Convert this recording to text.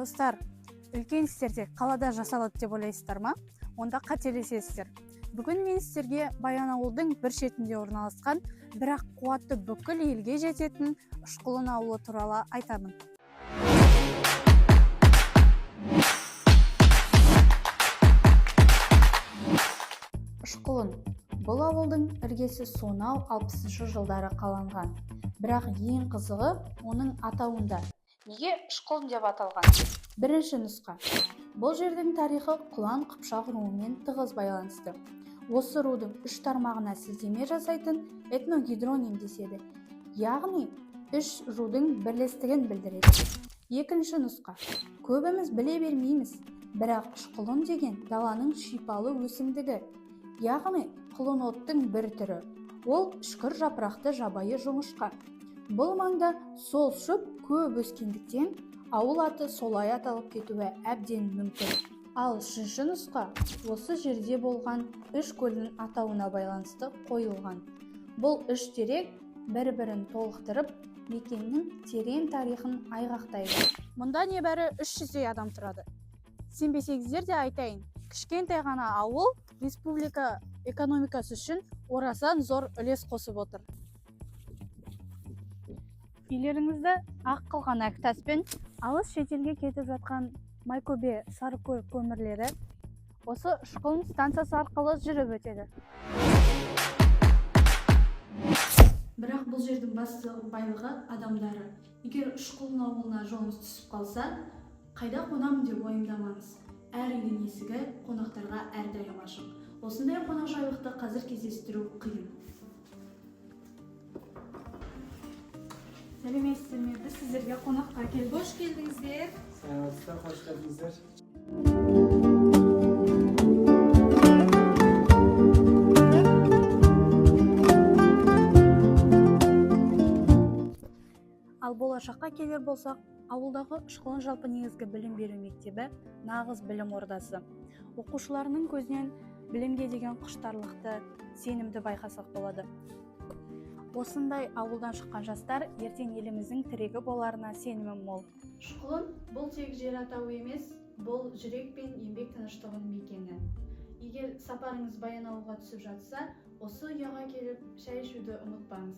Достар, үлкен істер тек қалада жасалады деп ойлайсыздар ма? Онда қателесесіздер. Бүгін мен сіздерге Баянауылдың бір шетінде орналасқан, бірақ қуатты бүкіл елге жететін Ұшқылын ауылы туралы айтамын. Ұшқылын. Бұл ауылдың іргесі сонау 60-шы жылдары қаланған. Бірақ ең қызығы оның атауында. Неге Ұшқылын деп аталған? Бірінші нұсқа. Бұл жердің тарихы Құлан Қыпшақ руымен тығыз байланысты. Осы рудың 3 тармағына сілтеме жасайтын этногидроним деседі. Яғни 3 рудың бірлестігін білдіреді. Екінші нұсқа. Көбіміз біле бермейміз, бірақ Ұшқылын деген даланың шипалы өсімдігі. Яғни құлыноттың бір түрі. Ол үшкір жапырақты жабайы жоңышқа. Бұл маңда сол шөп көп өскендіктен ауыл аты солай аталып кетуі әбден мүмкін. Ал үшінші нұсқа осы жерде болған үш көлдің атауына байланысты қойылған. Бұл үш дерек бір-бірін толықтырып, мекеннің терең тарихын айғақтайды. Мұнда небәрі 300 адам тұрады. Сенбесеңіздер де айтайын, кішкентай ғана ауыл республика экономикасы үшін орасан зор үлес қосып отыр. Үйлеріңізді ақ қылған әктаспен алыс шетелге кетіп жатқан Майкөбе Сарыкөл көмірлері осы Ұшқылын станциясы арқылы жүріп өтеді. Бірақ бұл жердің басты байлығы адамдары. Егер Ұшқылын ауылына жолыңыз түсіп қалса, қайда қонамын деп уайымдамаңыз. Әр үйдің есігі қонақтарға әрдайым ашық. Осындай қонақжайлықты қазір кездестіру қиын. Сәлеметсіздер ме? Біз сіздерге қонаққа келдік. Қош келдіңіздер. Сәлеметсіздер, қош келдіңіздер. Ал болашаққа келер болсақ, ауылдағы Ұшқылын жалпы негізгі білім беру мектебі нағыз білім ордасы. Оқушыларының көзінен білімге деген құштарлықты, сенімді байқасақ болады. Осындай ауылдан шыққан жастар ертең еліміздің тірегі боларына сенімім мол. Ұшқылын бұл тек жер атауы емес, бұл жүрек пен еңбек тыныштығының мекені. Егер сапарыңыз Баянауылға түсіп жатса, осы ұяға келіп шай ішуді ұмытпаңыз.